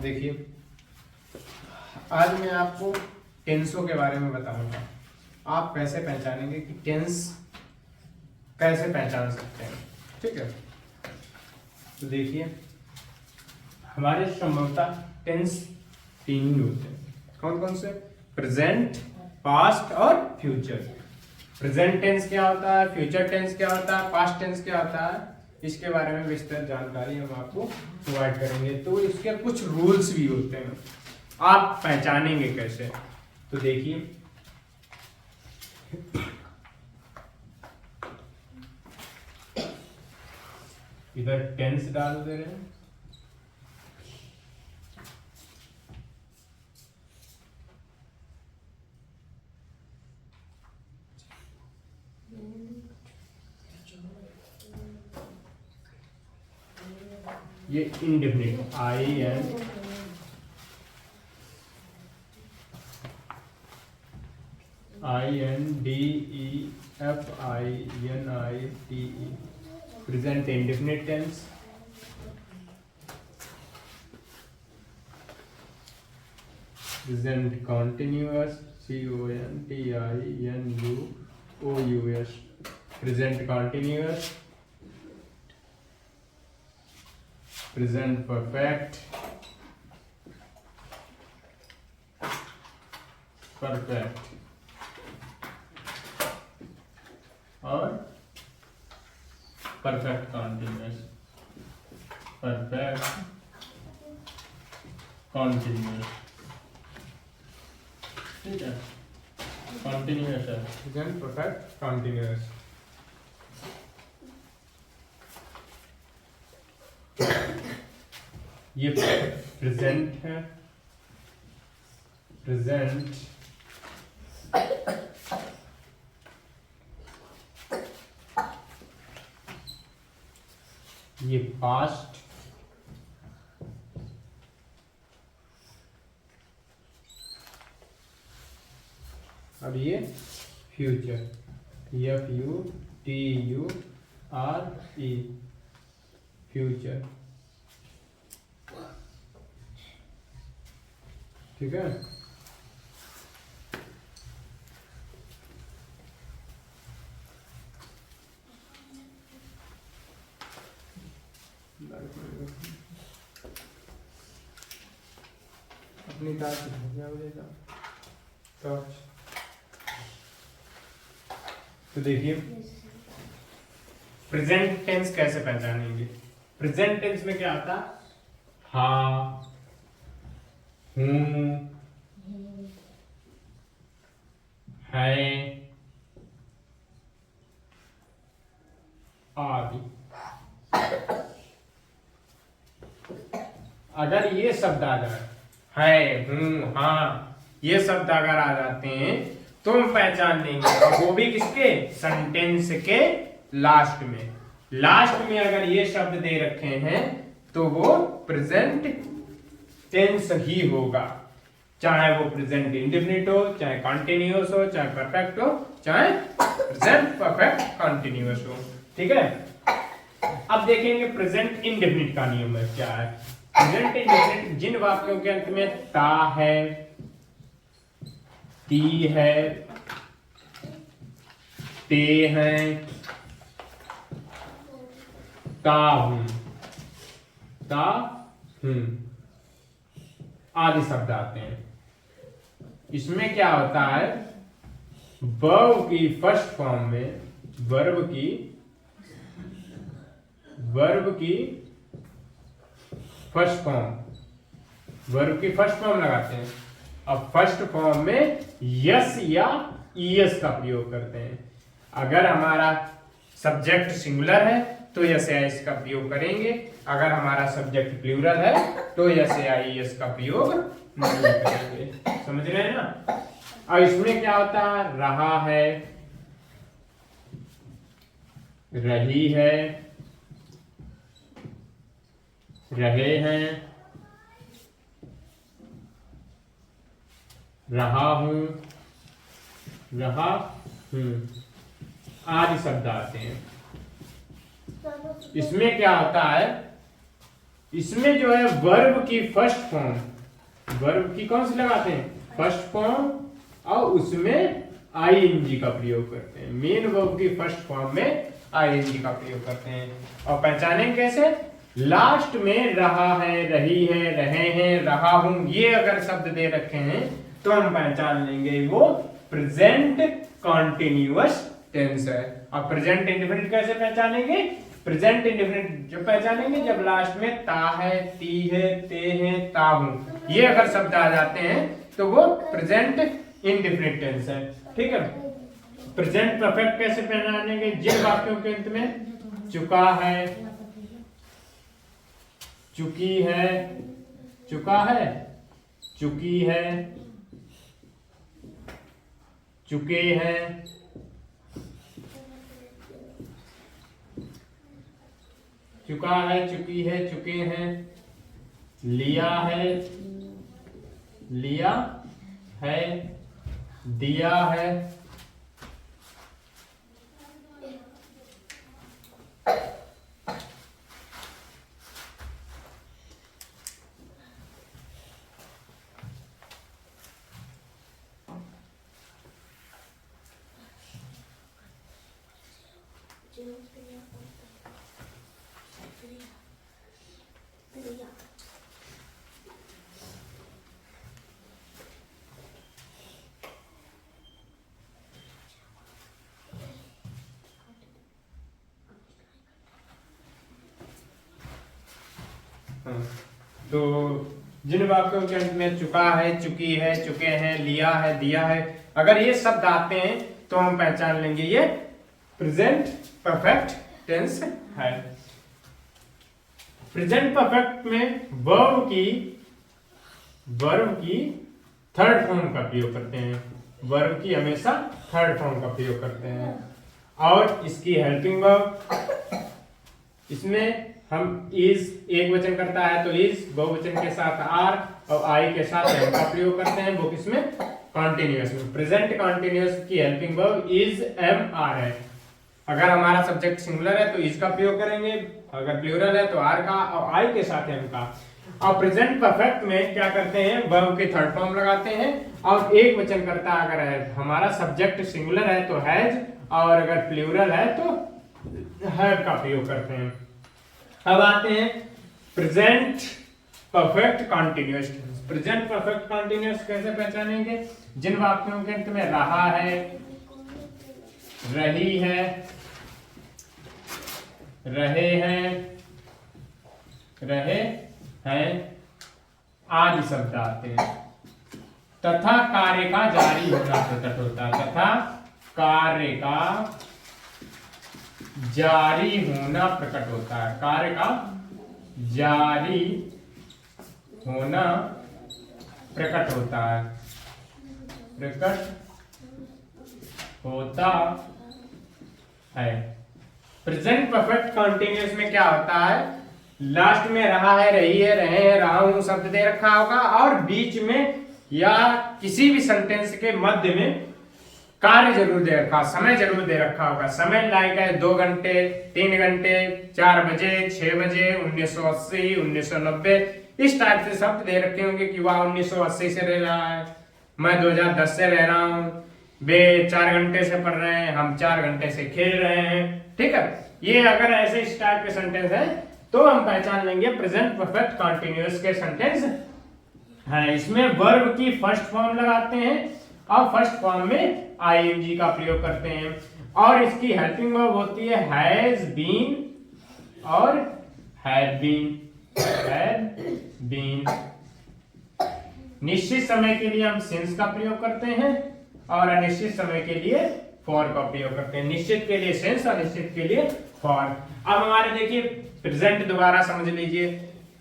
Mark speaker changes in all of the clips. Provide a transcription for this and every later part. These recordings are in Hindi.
Speaker 1: देखिए, आज मैं आपको टेंसों के बारे में बताऊंगा। आप कैसे पहचानेंगे कि टेंस कैसे पहचान सकते हैं, ठीक है। तो देखिए, हमारे संभवतः टेंस तीन ही होते हैं। कौन कौन से? प्रेजेंट, पास्ट और फ्यूचर। प्रेजेंट टेंस क्या होता है, फ्यूचर टेंस क्या होता है, पास्ट टेंस क्या होता है, इसके बारे में विस्तृत जानकारी हम आपको प्रोवाइड करेंगे। तो इसके कुछ रूल्स भी होते हैं, आप पहचानेंगे कैसे। तो देखिए, इधर टेंस डाल दे रहे हैं, ये indefinite INDEFINITE, present indefinite tense, present continuous CONTINUOUS, present continuous, present perfect, और परफेक्ट कॉन्टिन्यूअस, ठीक है। कॉन्टिन्यूअस है, प्रेजेंट परफेक्ट कॉन्टिन्यूअस। ये प्रेजेंट है, प्रेजेंट ये पास्ट, और ये फ्यूचर, FUTURE, फ्यूचर, ठीक है। अपनी टॉर्च। तो देखिए, प्रेजेंट टेंस कैसे पहचानेंगे। प्रेजेंट टेंस में क्या आता? हाँ, हूँ, है, आदि। अगर ये शब्द आ जाए, है, हूँ, हाँ, ये शब्द अगर आ जाते हैं तो हम पहचान लेंगे, वो भी किसके? सेंटेंस के लास्ट में। लास्ट में अगर ये शब्द दे रखे हैं तो वो प्रेजेंट टेंस ही होगा, चाहे वो प्रेजेंट इंडेफिनिट हो, चाहे कॉन्टिन्यूअस हो, चाहे परफेक्ट हो, चाहे प्रेजेंट परफेक्ट कॉन्टिन्यूअस हो, ठीक है। अब देखेंगे प्रेजेंट इंडेफिनिट का नियम है क्या है। प्रेजेंट इंडेफिनिट जिन वाक्यों के अंत में ता है, ती है, ते हैं, ता हूं, आदि शब्द आते हैं। इसमें क्या होता है, वर्ब की फर्स्ट फॉर्म में, वर्ब की फर्स्ट फॉर्म लगाते हैं। अब फर्स्ट फॉर्म में यस या ईएस का प्रयोग करते हैं। अगर हमारा सब्जेक्ट सिंगुलर है तो यस या ईएस का प्रयोग करेंगे, अगर हमारा सब्जेक्ट प्लूरल है तो यस या ईएस का प्रयोग नहीं करेंगे। समझ रहे हैं ना। और इसमें क्या होता है, रहा है, रही है, रहे हैं, रहा हूं, रहा हूं, आदि शब्द आते हैं। इसमें क्या होता है, इसमें जो है वर्ब की फर्स्ट फॉर्म, वर्ब की कौन सी लगाते हैं, फर्स्ट फॉर्म, और उसमें आईएनजी का प्रयोग करते हैं। मेन वर्ब की फर्स्ट फॉर्म में आईएनजी का प्रयोग करते हैं। और पहचानें कैसे, लास्ट में रहा है, रही है, रहे हैं, रहा हूं, ये अगर शब्द दे रखे हैं तो हम पहचान लेंगे वो प्रेजेंट कॉन्टिन्यूअस टेंस है। और प्रेजेंट इंडेफिनिट कैसे पहचानेंगे, प्रेजेंट इंडेफिनिट जब पहचानेंगे जब लास्ट में ता है, ती है, ते है, ता हूं, ये अगर शब्द आ जाते हैं तो वो प्रेजेंट इंडेफिनिट टेंस है। ठीक है। प्रेजेंट परफेक्ट कैसे पहचानेंगे, जिन वाक्यों के अंत में चुका है, चुकी है, चुका है, चुकी है, चुके हैं, चुका है, चुकी है, चुके हैं, लिया है, लिया है, दिया है, तो जिन वाक्यों के अंत में चुका है, चुकी है, चुके हैं, लिया है, दिया है, अगर ये शब्द आते हैं तो हम पहचान लेंगे ये प्रेजेंट परफेक्ट टेंस है। प्रेजेंट परफेक्ट में वर्ब की थर्ड फॉर्म का प्रयोग करते हैं, वर्ब की हमेशा थर्ड फॉर्म का प्रयोग करते हैं। और इसकी हेल्पिंग वर्ब, इसमें हम इज एक वचन करता है तो इज, बहुवचन के साथ आर और आई के साथ एम का प्रयोग करते हैं, वो किसमें, कॉन्टिन्यूअस में। प्रेजेंट कॉन्टिन्यूअस की helping verb is am are है। अगर हमारा सब्जेक्ट सिंगुलर है तो इज का प्रयोग करेंगे, अगर प्लूरल है तो आर का, और आई के साथ एम का। और प्रेजेंट परफेक्ट में क्या करते हैं, वर्ब की थर्ड फॉर्म लगाते हैं, और एक वचन करता अगर है, हमारा सब्जेक्ट सिंगुलर है तो हैज, और अगर प्लूरल है तो हैव का प्रयोग करते हैं। अब आते हैं present perfect continuous tense. Present perfect continuous कैसे पहचानेंगे, जिन वाक्यों के अंत में रहा है, रही है, रहे हैं, रहे हैं आदि शब्द आते हैं, तथा कार्य का जारी होना प्रकट होता है, तथा कार्य का जारी होना प्रकट होता है, कार्य का जारी होना प्रकट होता है, प्रकट होता है। प्रेजेंट परफेक्ट कॉन्टिन्यूअस में क्या होता है, लास्ट में रहा है, रही है, रहे हैं, रहा हूं शब्द दे रखा होगा, और बीच में या किसी भी सेंटेंस के मध्य में कार्य जरूर दे रखा, समय जरूर दे रखा होगा। समय लाइक है 2 घंटे, 3 घंटे, 4 बजे, 6 बजे, 1980, 1990, इस टाइप से शब्द दे रखे होंगे कि वह 1980 से रह रहा है, मैं 2010 से रह रहा हूँ, वे 4 घंटे से पढ़ रहे हैं, हम 4 घंटे से खेल रहे हैं। ठीक है, ये अगर ऐसे इस टाइप के सेंटेंस है तो हम पहचान लेंगे प्रेजेंट परफेक्ट कॉन्टिन्यूअस के सेंटेंस है। इसमें वर्ब की फर्स्ट फॉर्म लगाते हैं और फर्स्ट फॉर्म में आईएनजी का प्रयोग करते हैं, और इसकी हेल्पिंग वर्ब होती है हैज बीन और हैड बीन, हैड बीन। निश्चित समय के लिए हम सिंस का प्रयोग करते हैं और अनिश्चित समय के लिए फॉर का प्रयोग करते हैं, निश्चित के लिए सिंस और निश्चित के लिए फॉर। अब हमारे देखिए प्रेजेंट दोबारा समझ लीजिए,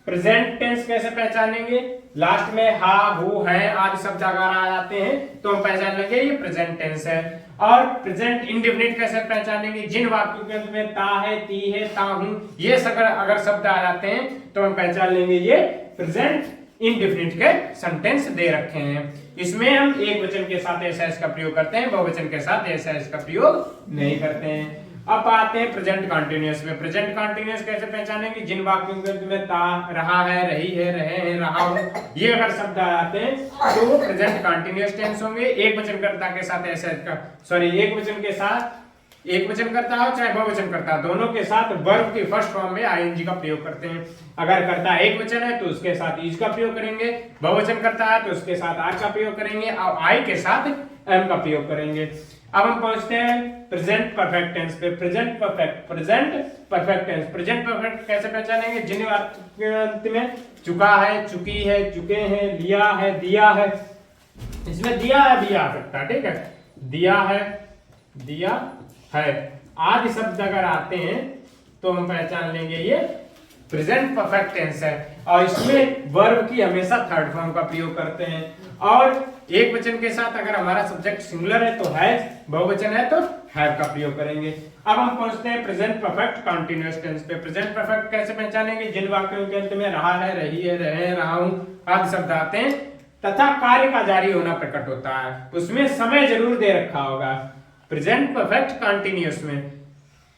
Speaker 1: प्रेजेंट टेंस कैसे पहचानेंगे, लास्ट में हा, हु, है आदि शब्द अगर आ जाते हैं तो हम पहचान लेंगे ये प्रेजेंट टेंस है। और प्रेजेंट इंडेफिनिट कैसे पहचानेंगे, जिन वाक्यों के अंत में ता है, ती है, ता हूं, ये अगर शब्द आ जाते हैं तो हम पहचान लेंगे ये प्रेजेंट इंडेफिनिट के सेंटेंस दे रखे हैं। इसमें हम एक वचन के साथ एस का प्रयोग करते हैं, बहुवचन के साथ एस का प्रयोग नहीं करते हैं। अब आते हैं प्रेजेंट कंटीन्यूअस में। प्रेजेंट कंटीन्यूअस कैसे पहचानेंगे? जिन वाक्यों के अंत में ता, रहा है, रही है, रहे हैं, रहा हूं, ये अगर शब्द आते हैं तो वो प्रेजेंट कंटीन्यूअस टेंस होंगे। एक वचनकर्ता के साथ ऐसे एक वचन के साथ एक वचन करता हो चाहे बहुवचन करता हो, दोनों के साथ वर्ब की फर्स्ट फॉर्म में आईएनजी का प्रयोग करते हैं। अगर करता एक वचन है तो उसके साथ इज का प्रयोग करेंगे, बहुवचन करता है तो उसके साथ आर का प्रयोग करेंगे और आई के साथ एम का प्रयोग करेंगे। अब हम पहुंचते हैं प्रेजेंट परफेक्ट टेंस पे। Present perfect tense. Present perfect कैसे पहचानेंगे? जिन अंत में चुका है, चुकी है, चुके हैं, लिया है, दिया है, इसमें दिया है भी आ सकता है, ठीक है, दिया है, दिया है आदि शब्द अगर आते हैं तो हम पहचान लेंगे ये प्रेजेंट परफेक्ट टेंस है। और इसमें वर्ब की हमेशा थर्ड फॉर्म का प्रयोग करते हैं। और एक वचन के साथ अगर हमारा सब्जेक्ट सिंगुलर है तो हैज, बहुवचन है तो हैव का प्रयोग करेंगे। अब हम पहुंचते हैं प्रेजेंट परफेक्ट कंटीन्यूअस टेंस पे। प्रेजेंट परफेक्ट कैसे पहचानेंगे? जिन वाक्यों के अंत में रहा है, रही है, रहे हैं, रहा हूं आदि शब्द आते हैं तथा कार्य का जारी होना प्रकट होता है, उसमें समय जरूर दे रखा होगा प्रेजेंट परफेक्ट कंटीन्यूअस में,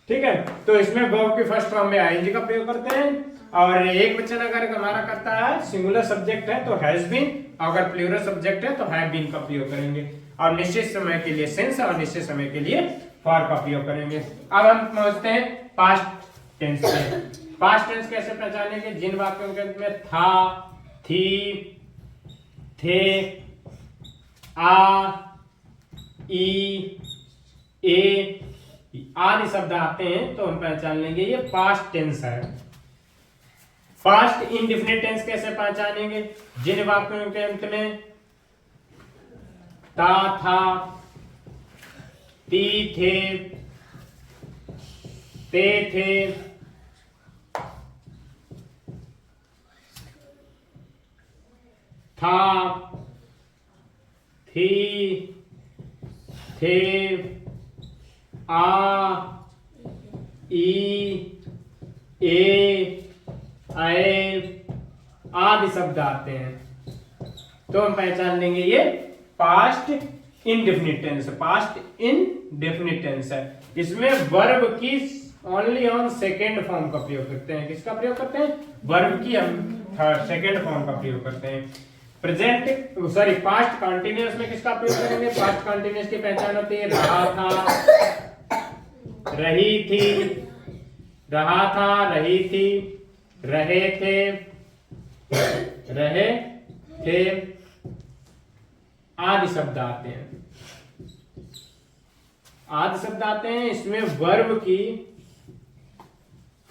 Speaker 1: ठीक है। तो इसमें वर्ब की फर्स्ट फॉर्म में आईएनजी का प्रयोग करते हैं। और एक वचन अगर हमारा करता है, सिंगुलर सब्जेक्ट है तो हैज बीन, अगर प्लूरल सब्जेक्ट है तो हैव बीन का प्रयोग करेंगे। और निश्चित समय के लिए सिंस और निश्चित समय के लिए फॉर का प्रयोग करेंगे। अब हम पहुंचते हैं पास्ट टेंस पे। पास्ट टेंस कैसे पहचानेंगे? जिन वाक्यों के अंत में था, थी, थे, आ, ई, ए आदि शब्द आते हैं तो हम पहचान लेंगे ये पास्ट टेंस है। पास्ट इंडेफिनिट टेंस कैसे पहचानेंगे? जिन वाक्यों के अंत में ता, था, ती, थे, ते, थे, था, थी, थे, आ, ई, ए, आदि शब्द आते हैं तो हम पहचान लेंगे ये past indefinite tense. Past indefinite tense है। इसमें वर्ब की ओनली ऑन सेकेंड फॉर्म का प्रयोग करते हैं। किसका प्रयोग करते हैं? वर्ब की हम सेकेंड फॉर्म का प्रयोग करते हैं। पास्ट कंटीन्यूअस में किसका प्रयोग करेंगे? पास्ट कंटीन्यूअस की पहचान होती है रहा था, रही थी, रहा था, रही थी, रहे थे, रहे थे आदि शब्द आते हैं। आदि शब्द आते हैं, इसमें वर्ब की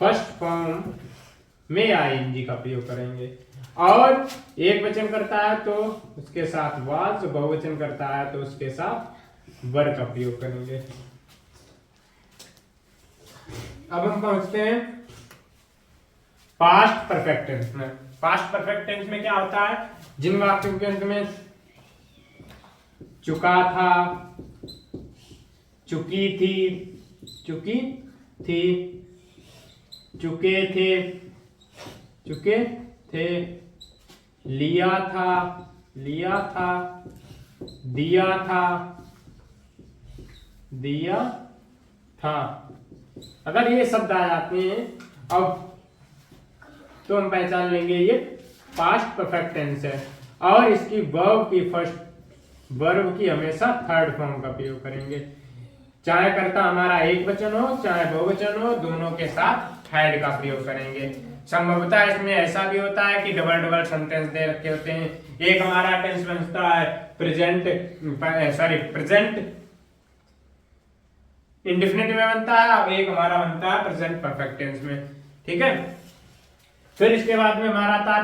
Speaker 1: फर्स्ट फॉर्म में आईएनजी का प्रयोग करेंगे। और एक वचन करता है तो उसके साथ वाज, बहुवचन करता है तो उसके साथ वर का प्रयोग करेंगे। अब हम पहुंचते हैं पास्ट परफेक्ट टेंस में। पास्ट परफेक्ट टेंस में क्या होता है? जिन वाक्यों के अंत में चुका था, चुकी थी, चुकी थी, चुके थे, चुके थे, लिया था, लिया था, दिया था, दिया था, अगर ये शब्द आ जाते हैं अब तो हम पहचान लेंगे ये पास्ट परफेक्ट टेंस है। और इसकी वर्ब की फर्स्ट वर्ब की हमेशा थर्ड फॉर्म का प्रयोग करेंगे। चाहे कर्ता हमारा एक वचन हो चाहे बहुवचन हो, दोनों के साथ हैड का प्रयोग करेंगे। संभवतः इसमें ऐसा भी होता है कि डबल डबल सेंटेंस दे रखे होते हैं। एक हमारा टेंस बनता है प्रेजेंट इंडेफिनिट में बनता है और एक हमारा बनता है प्रेजेंट परफेक्ट टेंस में, ठीक है। फिर इसके बाद में हमारा आता है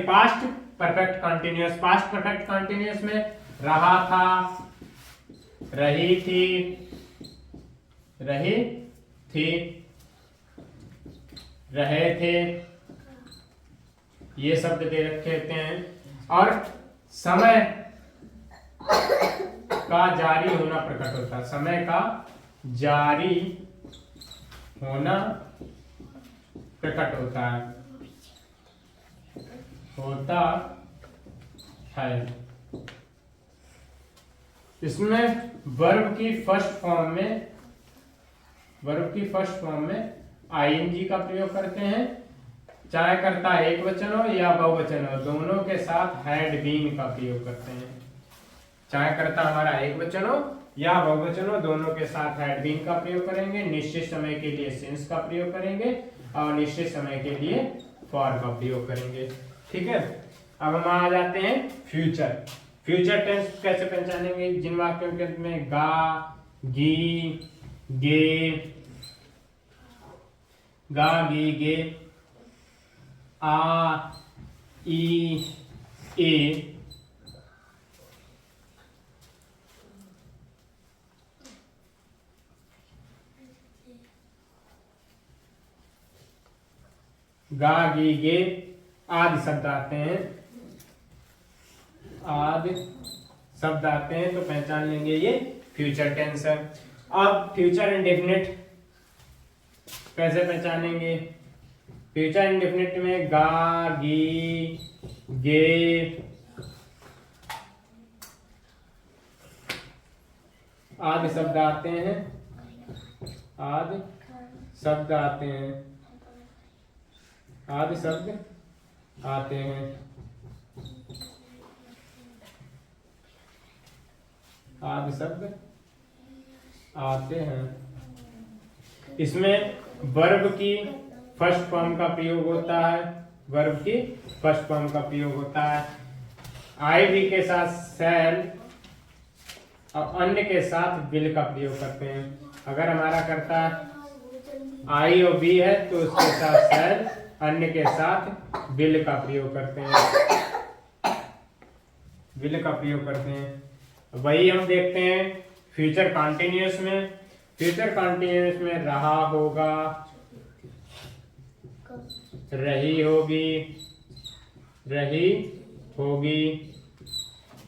Speaker 1: past perfect continuous. Past perfect continuous में रहा था, रही थी, रही थी, रहे थे, ये शब्द दे रखे होते हैं। और समय का जारी होना प्रकट होता है। समय का जारी होना प्रकट होता है, होता है। इसमें वर्ब की फर्स्ट फॉर्म में वर्ब की फर्स्ट फॉर्म में आईएनजी का प्रयोग करते हैं, चाहे कर्ता एक वचन हो या बहुवचन हो, दोनों के साथ हैड बीन का प्रयोग करते हैं। चाहे कर्ता हमारा एक वचन हो या बहुवचन हो, दोनों के साथ हैड बीन का प्रयोग करेंगे। निश्चित समय के लिए सिंस का प्रयोग करेंगे और निश्चित समय के लिए फॉर का प्रयोग करेंगे। ठीक है, अब हम आ जाते हैं फ्यूचर। फ्यूचर टेंस कैसे पहचानेंगे? जिन वाक्यों के अंत में गा, गी, गे, गा, गी, गे, आ, ई, ए, गा, गी, गे आदि शब्द आते हैं, आदि शब्द आते हैं तो पहचान लेंगे ये फ्यूचर टेंस है। अब फ्यूचर इंडेफिनिट कैसे पहचानेंगे? फ्यूचर इंडेफिनिट में गा, गी, गे आदि शब्द आते हैं, आदि शब्द आते हैं, आदि शब्द आते हैं, आदि शब्द आते हैं। इसमें वर्ब की फर्स्ट फॉर्म का प्रयोग होता है, वर्ब की फर्स्ट फॉर्म का प्रयोग होता है। आई भी के साथ शैल और अन्य के साथ विल का प्रयोग करते हैं। अगर हमारा कर्ता आई और बी है तो उसके साथ शैल, अन्य के साथ विल का प्रयोग करते हैं, विल का प्रयोग करते हैं। वही हम देखते हैं फ्यूचर कॉन्टिन्यूअस में। फ्यूचर कॉन्टिन्यूअस में रहा होगा, रही होगी, रही होगी,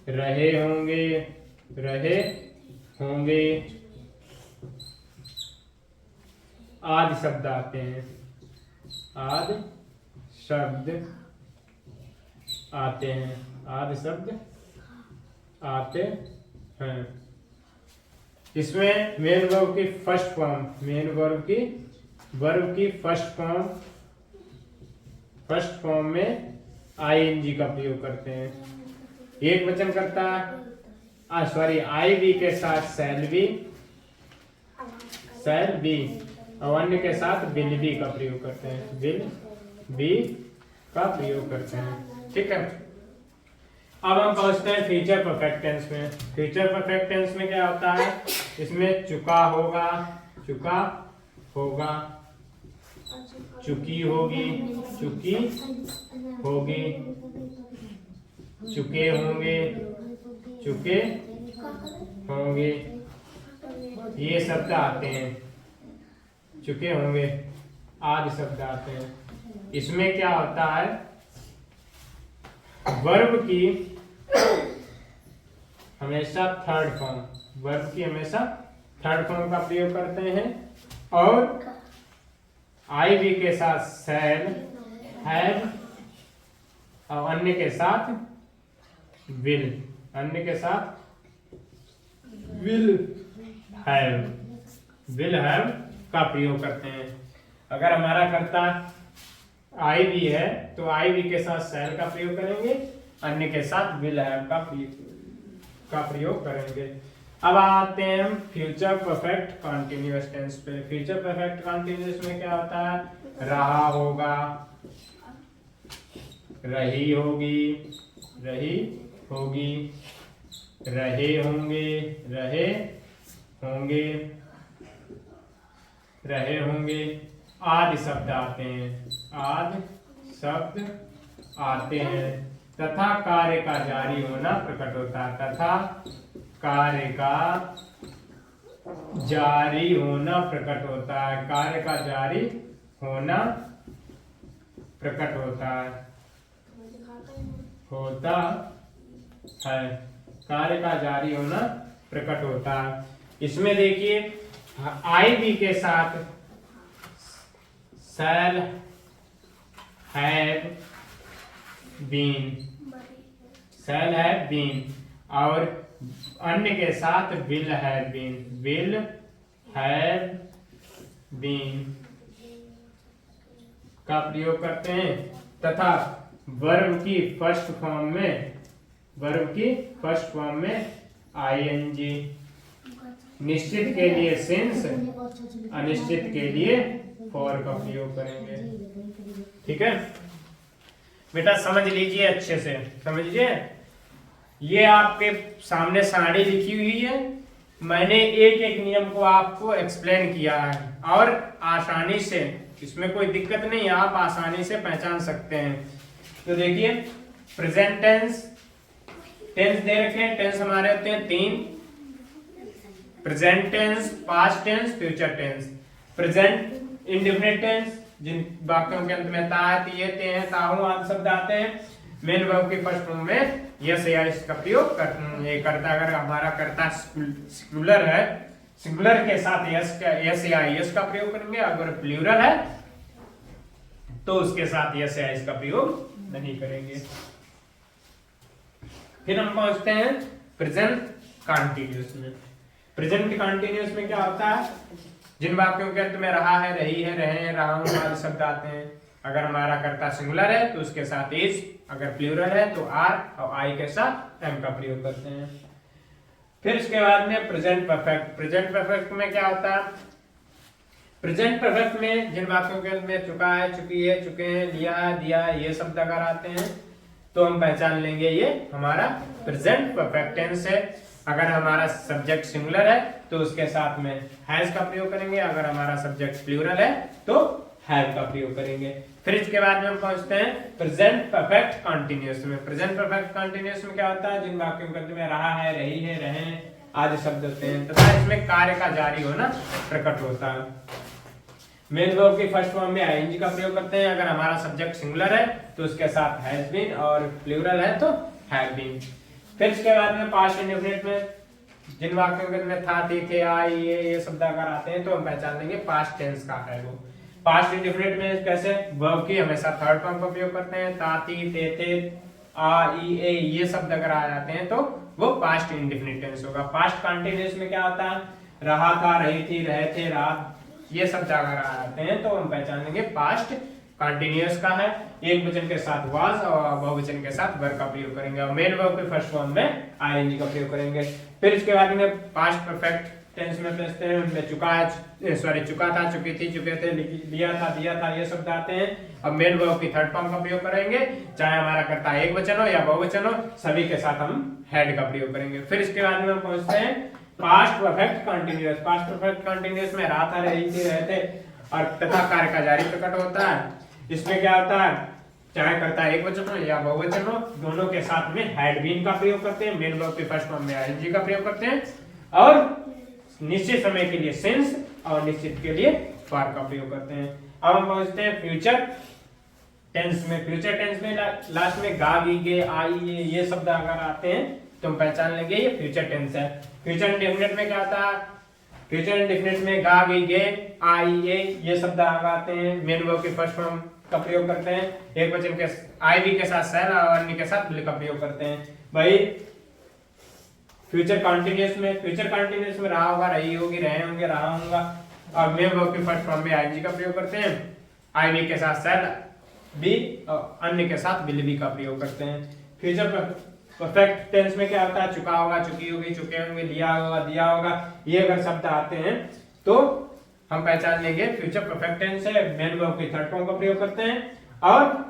Speaker 1: रहे होंगे, रहे होंगे आदि शब्द आते हैं, आदि शब्द आते हैं, आदि शब्द आते हैं। इसमें मेन वर्ब की फर्स्ट फॉर्म, मेन वर्ब की फर्स्ट फॉर्म में आईएनजी का प्रयोग करते हैं। एक वचन करता आई बी के साथ शैल बी और अन्य के साथ विल बी का प्रयोग करते हैं, विल बी का प्रयोग करते हैं। ठीक है, अब हम पहुंचते हैं फ्यूचर परफेक्ट टेंस में। फ्यूचर परफेक्ट टेंस में क्या होता है? इसमें चुका होगा, चुका होगा, चुकी होगी, चुकी होगी, चुके होंगे, चुके होंगे, ये शब्द आते हैं, चुके होंगे आदि शब्द आते हैं। इसमें क्या होता है? वर्ब की हमेशा थर्ड फॉर्म, वर्ब की हमेशा थर्ड फॉर्म का प्रयोग करते हैं और आई बी के साथ शैल, हैव और अन्य के साथ विल, अन्य के साथ विल हैव का प्रयोग करते हैं। अगर हमारा कर्ता आई बी है तो आई बी के साथ शैल का प्रयोग करेंगे, अन्य के साथ विल हैव का प्रयोग करेंगे। अब आते हैं हम फ्यूचर परफेक्ट कॉन्टिन्यूअस टेंस पे। फ्यूचर परफेक्ट कॉन्टिन्यूअस में क्या होता है? रहा होगा, रही होगी, रही होगी, रहे होंगे, रहे होंगे, रहे होंगे आदि शब्द आते हैं, आदि शब्द आते हैं। तथा कार्य का जारी होना प्रकट होता है, तथा कार्य का जारी होना प्रकट होता है, कार्य का जारी होना प्रकट होता है, होता है, कार्य का जारी होना प्रकट होता है। इसमें देखिए आई बी के साथ shall have been, shall have been और अन्य के साथ will have been, will have been का प्रयोग करते हैं तथा वर्ब की फर्स्ट फॉर्म में आईएनजी, निश्चित के लिए सिंस, अनिश्चित के लिए फॉर का प्रयोग करेंगे। ठीक है बेटा, समझ लीजिए, अच्छे से समझ लीजिए। ये आपके सामने सारणी लिखी हुई है, मैंने एक एक नियम को आपको एक्सप्लेन किया है और आसानी से, इसमें कोई दिक्कत नहीं है, आप आसानी से पहचान सकते हैं। तो देखिए, प्रेजेंट टेंस दे रखे हैं। टेंस हमारे होते हैं 3, present tense, past tense, future tense. Present indefinite tense, जिन वाक्यों के अंत में ता, तिये, ते हैं, ताहू आदि शब्द आते हैं, मेन वर्ब की फर्स्ट फॉर्म में यस या इसका प्रयोग करता। अगर हमारा कर्ता सिंगुलर है, सिंगुलर के साथ यस या यस का प्रयोग करेंगे। अगर प्लूरल है तो उसके साथ यस या इसका प्रयोग नहीं करेंगे। फिर हम पहुंचते हैं प्रेजेंट कंटीन्यूअस में। प्रेजेंट कंटीन्यूअस में क्या होता है, जिन वाक्यों के अंत में रहा है, रही है, रहे हैं, रहा हूं आदि शब्द आते हैं। अगर हमारा कर्ता सिंगुलर है तो उसके साथ इज, अगर प्लूरल है तो आर और आई के साथ एम का प्रयोग करते हैं। फिर इसके बाद में प्रेजेंट परफेक्ट। प्रेजेंट परफेक्ट में क्या होता है, प्रेजेंट परफेक्ट में जिन वाक्यों के अंत में चुका है, चुकी है, चुके हैं, लिया है, दिया है, ये शब्द अगर आते हैं तो हम पहचान लेंगे ये हमारा प्रेजेंट परफेक्ट टेंस है। अगर हमारा सब्जेक्ट सिंगुलर है तो उसके साथ में हैज का प्रयोग करेंगे। अगर हमारा सब्जेक्ट प्लूरल है तो हैव का प्रयोग करेंगे। फिर इसके बाद में हम पहुंचते हैं प्रेजेंट परफेक्ट कंटीन्यूअस में। प्रेजेंट परफेक्ट कंटीन्यूअस में क्या होता है, जिन वाक्यों के अंत में रहा है, रही है, रहे आदि शब्द होते हैं तथा इसमें कार्य का जारी होना प्रकट होता है। मेन वर्ब की फर्स्ट फॉर्म में आईएनजी का प्रयोग करते हैं। अगर हमारा सब्जेक्ट सिंगुलर है तो उसके साथ हैज बीन और प्लूरल है तो हैव बीन। फिर इसके बाद में पास्ट इंडेफिनिट में जिन वाक्यों के अंत में था, थी, थे, आई, ये शब्द अगर आते हैं तो हम पहचान लेंगे पास्ट टेंस का है वो। पास्ट इंडेफिनिट में कैसे, वर्ब की हमेशा थर्ड फॉर्म का प्रयोग करते हैं। ता, ती, ते, आ, ई, ए, ये शब्द अगर आ जाते हैं तो वो पास्ट इंडेफिनिट टेंस होगा। पास्ट कंटीन्यूअस में क्या होता है, रहा था, रही थी, रहे थे, रहा, ये शब्द अगर आ जाते हैं तो हम पहचान लेंगे पास्ट कंटीन्यूअस का है। एक वचन के साथ वाज और बहुवचन के साथ वर का प्रयोग करेंगे और मेन वर्ब के फर्स्ट फॉर्म में आईएनजी का प्रयोग करेंगे। फिर इसके बाद में पास्ट परफेक्ट टेंस में पहुंचते हैं, उनमें चुका था, चुकी थी, चुके थे, लिया था, दिया था, ये शब्द आते हैं। अब मेन वर्ब की थर्ड फॉर्म का प्रयोग करेंगे, चाहे हमारा कर्ता एक वचन हो या बहुवचन हो, सभी के साथ हम हैड का प्रयोग करेंगे। फिर इसके बाद में हम पहुंचते हैं past perfect continuous. Past perfect continuous में रहा था, रही थी, रहे थे और तथा कार्य का जारी प्रकट होता है। इसमें क्या होता है, चाहे कर्ता एक वचन हो या बहुवचन हो, दोनों के साथ में हैड बीन का प्रयोग करते हैं। मेन वर्ब के फर्स्ट फॉर्म में आईएनजी का प्रयोग करते हैं और निश्चित समय के लिए सिंस और निश्चित के लिए फॉर का प्रयोग करते हैं। अब हम पहुंचते हैं फ्यूचर टेंस में। फ्यूचर टेंस में लास्ट में गा, गी, गे, आई, ये शब्द अगर आते हैं तो हम पहचान लेंगे ये फ्यूचर टेंस है। फ्यूचर इंडेफिनिट में क्या आता है, फ्यूचर इंडेफिनिट में गा, गी, गे, आई, ये शब्द आते हैं। मेन वर्ब के फर्स्ट फॉर्म का प्रयोग करते हैं। एक वचन के आई भी के साथ शैल और अन्य के साथ विल का प्रयोग करते हैं। भाई फ्यूचर कंटीन्यूअस में रहा होगा, रही होगी, रहे होंगे, रहा होगा और मेन वर्ब के फर्स्ट फॉर्म में आईएनजी का प्रयोग करते हैं। आई भी के साथ शैल भी और अन्य के साथ विल भी का प्रयोग करते हैं। फ्यूचर परफेक्ट टेंस में क्या होता है, चुका होगा, चुकी होगी, चुके होंगे, लिया होगा, दिया होगा, ये अगर शब्द आते हैं तो हम पहचान लेंगे फ्यूचर परफेक्ट टेंस है। मेन वर्ब की थर्ड फॉर्म का प्रयोग करते हैं और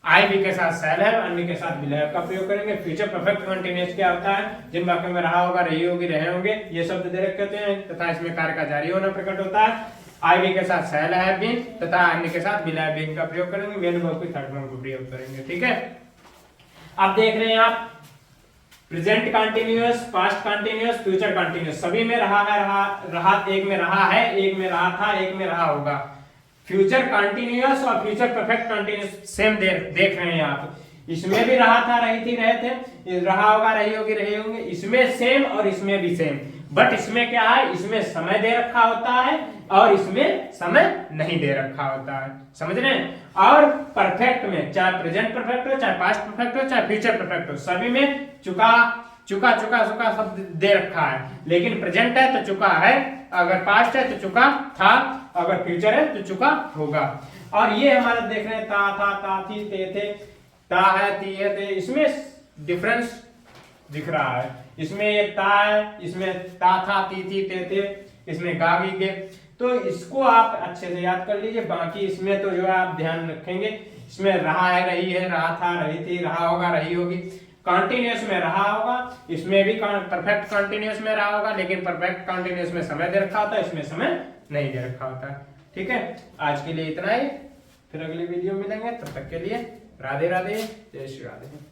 Speaker 1: आई भी के साथ शैल है, अन्य के साथ विल का प्रयोग करेंगे। फ्यूचर परफेक्ट कंटीन्यूअस क्या होता है, जिन वाक्यों में रहा होगा, रही होगी, रहे होंगे, ये शब्द दे रखे होते हैं तथा इसमें कार्य का जारी होना प्रकट होता है। आई भी के साथ शैल है बीन तथा अन्य के साथ विल है बीन का प्रयोग करेंगे। मेन वर्ब की थर्ड फॉर्म का प्रयोग करेंगे। ठीक है, अब देख रहे हैं आप present continuous, past continuous, future continuous, सभी में रहा है, रहा एक में रहा है, एक में रहा था, एक में रहा होगा। फ्यूचर कंटीन्यूअस और फ्यूचर परफेक्ट कंटीन्यूअस सेम देख रहे हैं आप। इसमें भी रहा था, रही थी, रहे थे, रहा होगा, रही होगी, रहे होंगे, इसमें सेम और इसमें भी सेम। बट इसमें क्या है, इसमें समय दे रखा होता है और इसमें समय नहीं दे रखा होता है, समझ रहे हैं। और परफेक्ट में चाहे प्रेजेंट परफेक्ट हो, चाहे पास्ट परफेक्ट हो, चाहे फ्यूचर परफेक्ट हो, सभी में चुका, चुका चुका चुका सब दे रखा है, लेकिन प्रेजेंट है तो चुका है, अगर पास्ट है तो चुका था, अगर फ्यूचर है तो चुका होगा। और ये हमारा देख रहे हैं था थी ते थे, ता है ती है ते, इसमें डिफरेंस दिख रहा है। इसमें ये ता है, इसमें ता था ती थी ते थे, इसमें गा गी गे। तो इसको आप अच्छे से याद कर लीजिए। बाकी इसमें तो जो है आप ध्यान रखेंगे, इसमें रहा है, रही है, रहा था, रही थी, रहा होगा, रही होगी। कॉन्टिन्यूअस में रहा होगा, इसमें भी परफेक्ट कॉन्टिन्यूअस में रहा होगा, लेकिन परफेक्ट कॉन्टिन्यूअस में समय दे रखा होता है, इसमें समय नहीं दे रखा होता है। ठीक है, आज के लिए इतना ही, फिर अगली वीडियो मिलेंगे, तब तक के लिए राधे राधे, जय श्री राधे।